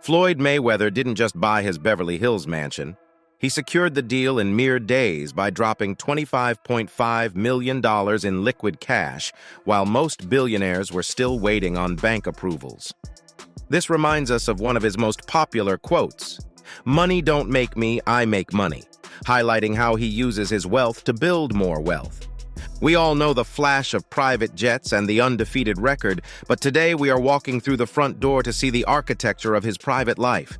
Floyd Mayweather didn't just buy his Beverly Hills mansion. He secured the deal in mere days by dropping $25.5 million in liquid cash, while most billionaires were still waiting on bank approvals. This reminds us of one of his most popular quotes, "Money don't make me, I make money," highlighting how he uses his wealth to build more wealth. We all know the flash of private jets and the undefeated record, but today we are walking through the front door to see the architecture of his private life.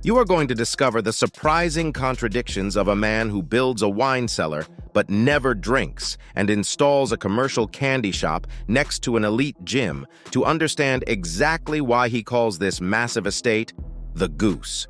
You are going to discover the surprising contradictions of a man who builds a wine cellar but never drinks and installs a commercial candy shop next to an elite gym to understand exactly why he calls this massive estate the Goose.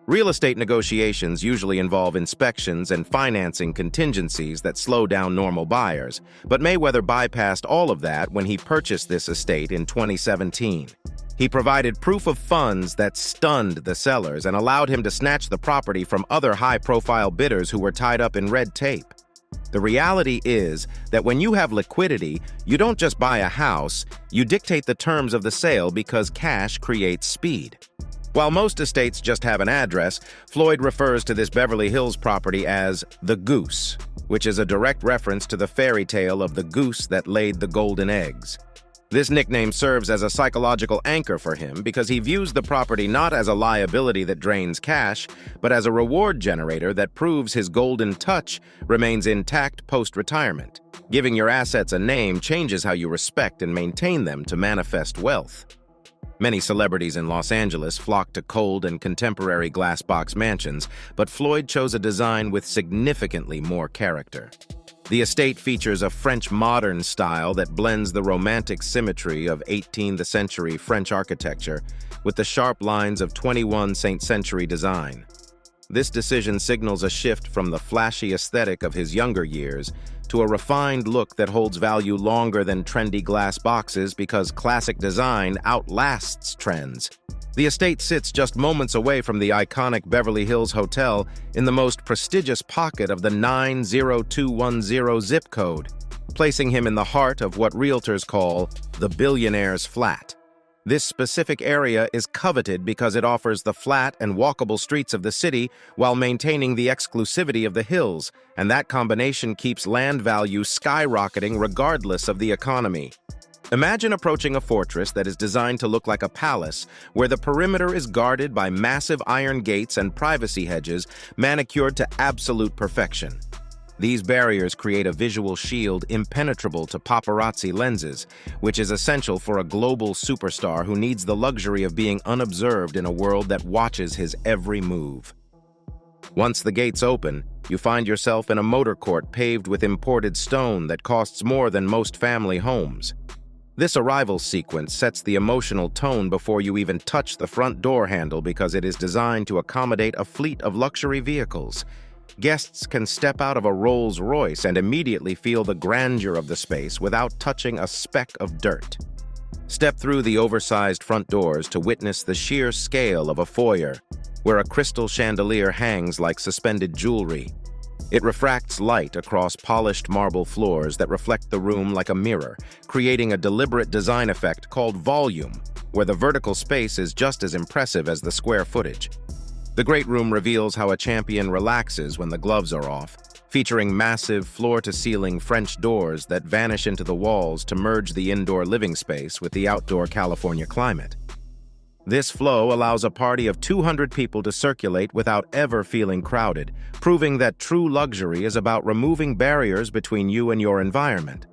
Real estate negotiations usually involve inspections and financing contingencies that slow down normal buyers, but Mayweather bypassed all of that when he purchased this estate in 2017. He provided proof of funds that stunned the sellers and allowed him to snatch the property from other high-profile bidders who were tied up in red tape. The reality is that when you have liquidity, you don't just buy a house, you dictate the terms of the sale because cash creates speed. While most estates just have an address, Floyd refers to this Beverly Hills property as the Goose, which is a direct reference to the fairy tale of the goose that laid the golden eggs. This nickname serves as a psychological anchor for him because he views the property not as a liability that drains cash, but as a reward generator that proves his golden touch remains intact post-retirement. Giving your assets a name changes how you respect and maintain them to manifest wealth. Many celebrities in Los Angeles flock to cold and contemporary glass-box mansions, but Floyd chose a design with significantly more character. The estate features a French modern style that blends the romantic symmetry of 18th century French architecture with the sharp lines of 21st century design. This decision signals a shift from the flashy aesthetic of his younger years to a refined look that holds value longer than trendy glass boxes because classic design outlasts trends. The estate sits just moments away from the iconic Beverly Hills Hotel in the most prestigious pocket of the 90210 zip code, placing him in the heart of what realtors call the billionaire's flat. This specific area is coveted because it offers the flat and walkable streets of the city while maintaining the exclusivity of the hills, and that combination keeps land value skyrocketing regardless of the economy. Imagine approaching a fortress that is designed to look like a palace, where the perimeter is guarded by massive iron gates and privacy hedges manicured to absolute perfection. These barriers create a visual shield impenetrable to paparazzi lenses, which is essential for a global superstar who needs the luxury of being unobserved in a world that watches his every move. Once the gates open, you find yourself in a motor court paved with imported stone that costs more than most family homes. This arrival sequence sets the emotional tone before you even touch the front door handle because it is designed to accommodate a fleet of luxury vehicles. Guests can step out of a Rolls-Royce and immediately feel the grandeur of the space without touching a speck of dirt. Step through the oversized front doors to witness the sheer scale of a foyer, where a crystal chandelier hangs like suspended jewelry. It refracts light across polished marble floors that reflect the room like a mirror, creating a deliberate design effect called volume, where the vertical space is just as impressive as the square footage. The great room reveals how a champion relaxes when the gloves are off, featuring massive floor-to-ceiling French doors that vanish into the walls to merge the indoor living space with the outdoor California climate. This flow allows a party of 200 people to circulate without ever feeling crowded, proving that true luxury is about removing barriers between you and your environment.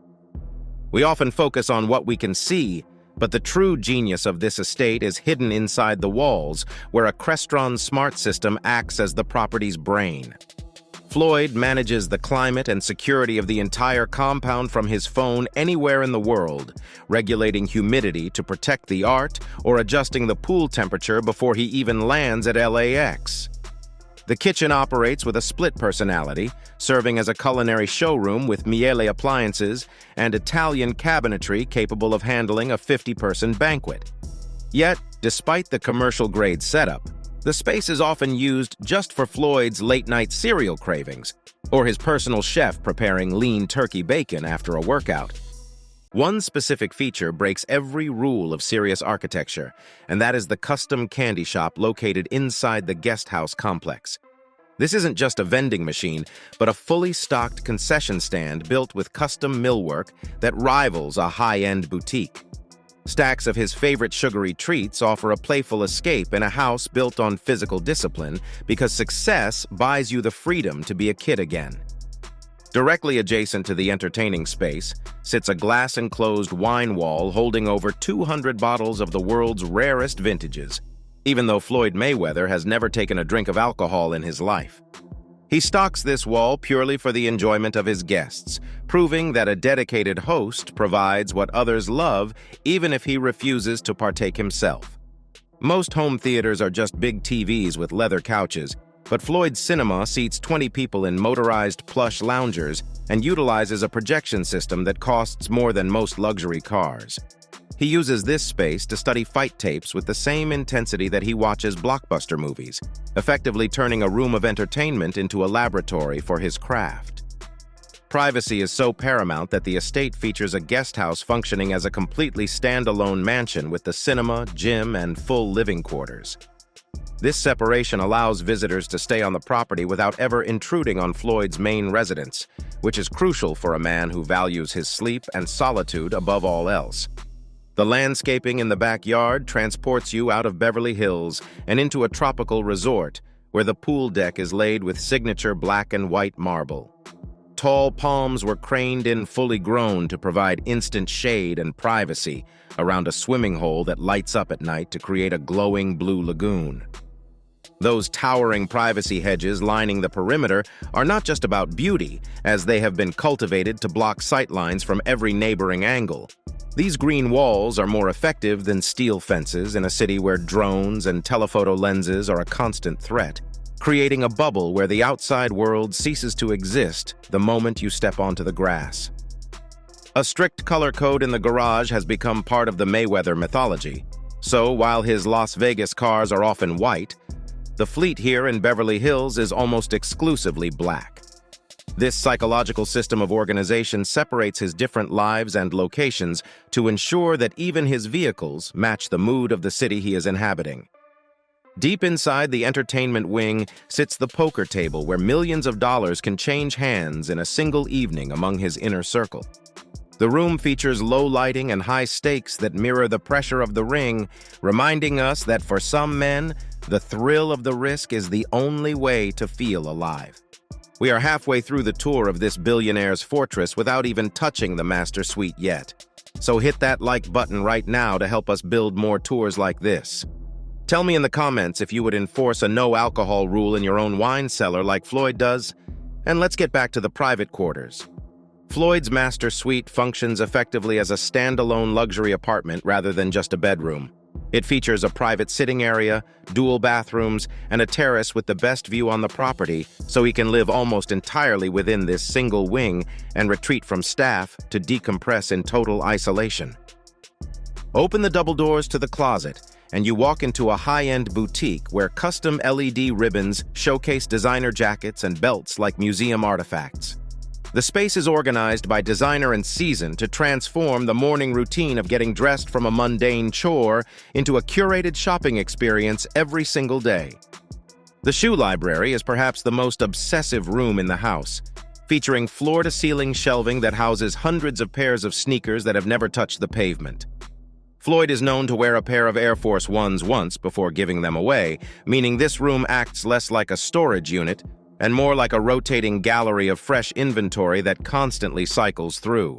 We often focus on what we can see, but the true genius of this estate is hidden inside the walls, where a Crestron smart system acts as the property's brain. Floyd manages the climate and security of the entire compound from his phone anywhere in the world, regulating humidity to protect the art or adjusting the pool temperature before he even lands at LAX. The kitchen operates with a split personality, serving as a culinary showroom with Miele appliances and Italian cabinetry capable of handling a 50-person banquet. Yet, despite the commercial-grade setup, the space is often used just for Floyd's late-night cereal cravings, or his personal chef preparing lean turkey bacon after a workout. One specific feature breaks every rule of serious architecture, and that is the custom candy shop located inside the guest house complex. This isn't just a vending machine, but a fully stocked concession stand built with custom millwork that rivals a high-end boutique. Stacks of his favorite sugary treats offer a playful escape in a house built on physical discipline because success buys you the freedom to be a kid again. Directly adjacent to the entertaining space sits a glass-enclosed wine wall holding over 200 bottles of the world's rarest vintages, even though Floyd Mayweather has never taken a drink of alcohol in his life. He stocks this wall purely for the enjoyment of his guests, proving that a dedicated host provides what others love even if he refuses to partake himself. Most home theaters are just big TVs with leather couches, but Floyd's cinema seats 20 people in motorized plush loungers and utilizes a projection system that costs more than most luxury cars. He uses this space to study fight tapes with the same intensity that he watches blockbuster movies, effectively turning a room of entertainment into a laboratory for his craft. Privacy is so paramount that the estate features a guest house functioning as a completely standalone mansion with the cinema, gym, and full living quarters. This separation allows visitors to stay on the property without ever intruding on Floyd's main residence, which is crucial for a man who values his sleep and solitude above all else. The landscaping in the backyard transports you out of Beverly Hills and into a tropical resort where the pool deck is laid with signature black and white marble. Tall palms were craned in fully grown to provide instant shade and privacy around a swimming hole that lights up at night to create a glowing blue lagoon. Those towering privacy hedges lining the perimeter are not just about beauty, as they have been cultivated to block sightlines from every neighboring angle. These green walls are more effective than steel fences in a city where drones and telephoto lenses are a constant threat, creating a bubble where the outside world ceases to exist the moment you step onto the grass. A strict color code in the garage has become part of the Mayweather mythology, so while his Las Vegas cars are often white, the fleet here in Beverly Hills is almost exclusively black. This psychological system of organization separates his different lives and locations to ensure that even his vehicles match the mood of the city he is inhabiting. Deep inside the entertainment wing sits the poker table where millions of dollars can change hands in a single evening among his inner circle. The room features low lighting and high stakes that mirror the pressure of the ring, reminding us that for some men, the thrill of the risk is the only way to feel alive. We are halfway through the tour of this billionaire's fortress without even touching the master suite yet. So hit that like button right now to help us build more tours like this. Tell me in the comments if you would enforce a no alcohol rule in your own wine cellar like Floyd does. And let's get back to the private quarters. Floyd's master suite functions effectively as a standalone luxury apartment rather than just a bedroom. It features a private sitting area, dual bathrooms, and a terrace with the best view on the property, so he can live almost entirely within this single wing and retreat from staff to decompress in total isolation. Open the double doors to the closet, and you walk into a high-end boutique where custom LED ribbons showcase designer jackets and belts like museum artifacts. The space is organized by designer and season to transform the morning routine of getting dressed from a mundane chore into a curated shopping experience every single day. The shoe library is perhaps the most obsessive room in the house, featuring floor-to-ceiling shelving that houses hundreds of pairs of sneakers that have never touched the pavement. Floyd is known to wear a pair of Air Force Ones once before giving them away, meaning this room acts less like a storage unit and more like a rotating gallery of fresh inventory that constantly cycles through.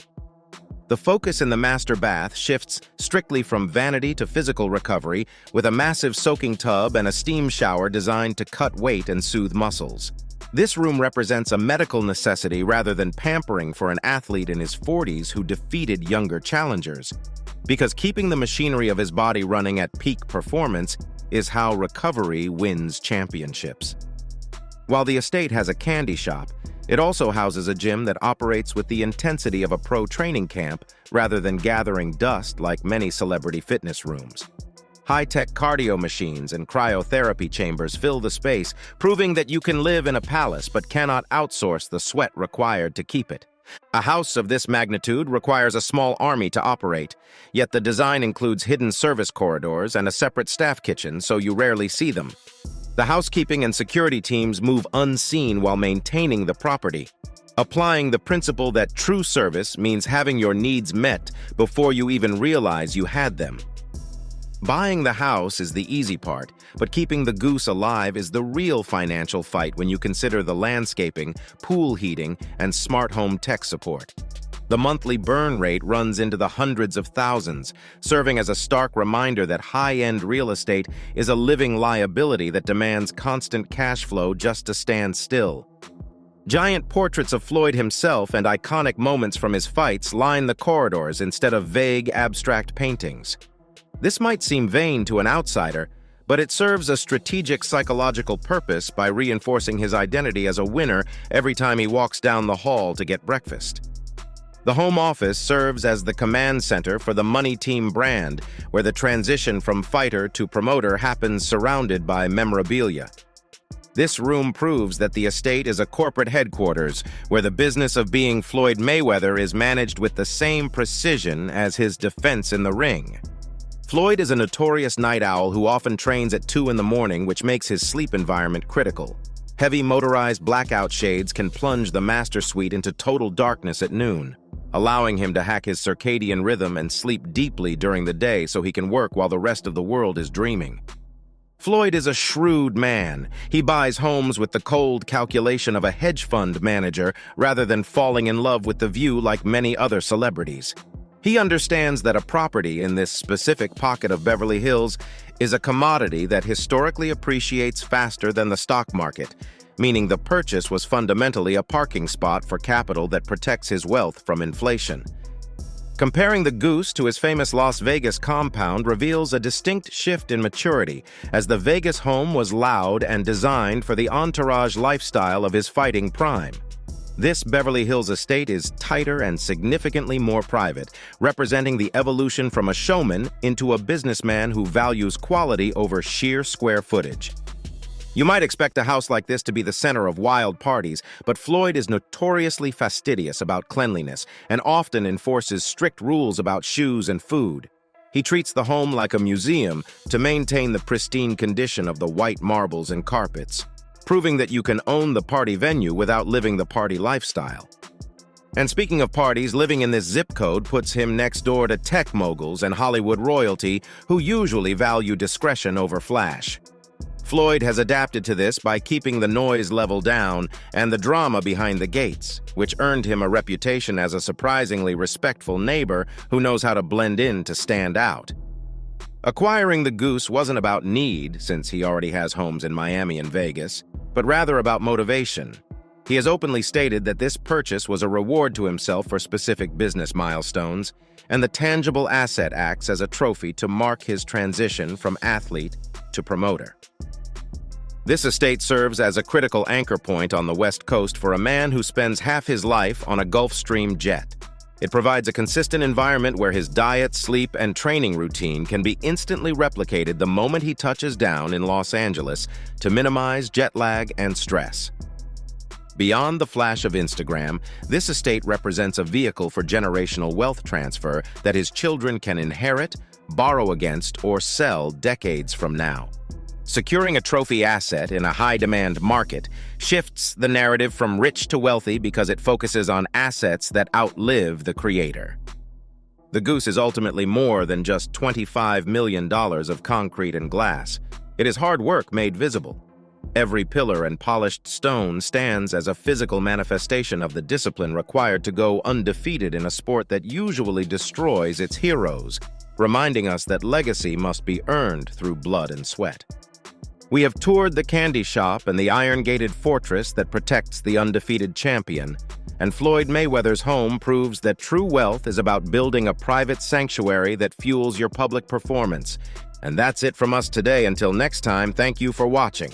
The focus in the master bath shifts strictly from vanity to physical recovery, with a massive soaking tub and a steam shower designed to cut weight and soothe muscles. This room represents a medical necessity rather than pampering for an athlete in his 40s who defeated younger challengers, because keeping the machinery of his body running at peak performance is how recovery wins championships. While the estate has a candy shop, it also houses a gym that operates with the intensity of a pro training camp rather than gathering dust like many celebrity fitness rooms. High-tech cardio machines and cryotherapy chambers fill the space, proving that you can live in a palace but cannot outsource the sweat required to keep it. A house of this magnitude requires a small army to operate, yet the design includes hidden service corridors and a separate staff kitchen, so you rarely see them. The housekeeping and security teams move unseen while maintaining the property, applying the principle that true service means having your needs met before you even realize you had them. Buying the house is the easy part, but keeping the goose alive is the real financial fight when you consider the landscaping, pool heating, and smart home tech support. The monthly burn rate runs into the hundreds of thousands, serving as a stark reminder that high-end real estate is a living liability that demands constant cash flow just to stand still. Giant portraits of Floyd himself and iconic moments from his fights line the corridors instead of vague, abstract paintings. This might seem vain to an outsider, but it serves a strategic psychological purpose by reinforcing his identity as a winner every time he walks down the hall to get breakfast. The home office serves as the command center for the Money Team brand, where the transition from fighter to promoter happens surrounded by memorabilia. This room proves that the estate is a corporate headquarters, where the business of being Floyd Mayweather is managed with the same precision as his defense in the ring. Floyd is a notorious night owl who often trains at 2 in the morning, which makes his sleep environment critical. Heavy motorized blackout shades can plunge the master suite into total darkness at noon, allowing him to hack his circadian rhythm and sleep deeply during the day so he can work while the rest of the world is dreaming. Floyd is a shrewd man. He buys homes with the cold calculation of a hedge fund manager rather than falling in love with the view like many other celebrities. He understands that a property in this specific pocket of Beverly Hills is a commodity that historically appreciates faster than the stock market, meaning the purchase was fundamentally a parking spot for capital that protects his wealth from inflation. Comparing the goose to his famous Las Vegas compound reveals a distinct shift in maturity, as the Vegas home was loud and designed for the entourage lifestyle of his fighting prime. This Beverly Hills estate is tighter and significantly more private, representing the evolution from a showman into a businessman who values quality over sheer square footage. You might expect a house like this to be the center of wild parties, but Floyd is notoriously fastidious about cleanliness and often enforces strict rules about shoes and food. He treats the home like a museum to maintain the pristine condition of the white marbles and carpets, proving that you can own the party venue without living the party lifestyle. And speaking of parties, living in this zip code puts him next door to tech moguls and Hollywood royalty who usually value discretion over flash. Floyd has adapted to this by keeping the noise level down and the drama behind the gates, which earned him a reputation as a surprisingly respectful neighbor who knows how to blend in to stand out. Acquiring the goose wasn't about need, since he already has homes in Miami and Vegas, but rather about motivation. He has openly stated that this purchase was a reward to himself for specific business milestones, and the tangible asset acts as a trophy to mark his transition from athlete to promoter. This estate serves as a critical anchor point on the West Coast for a man who spends half his life on a Gulfstream jet. It provides a consistent environment where his diet, sleep, and training routine can be instantly replicated the moment he touches down in Los Angeles to minimize jet lag and stress. Beyond the flash of Instagram, this estate represents a vehicle for generational wealth transfer that his children can inherit, borrow against, or sell decades from now. Securing a trophy asset in a high-demand market shifts the narrative from rich to wealthy because it focuses on assets that outlive the creator. The goose is ultimately more than just $25 million of concrete and glass. It is hard work made visible. Every pillar and polished stone stands as a physical manifestation of the discipline required to go undefeated in a sport that usually destroys its heroes, reminding us that legacy must be earned through blood and sweat. We have toured the candy shop and the iron-gated fortress that protects the undefeated champion, and Floyd Mayweather's home proves that true wealth is about building a private sanctuary that fuels your public performance. And that's it from us today. Until next time, thank you for watching.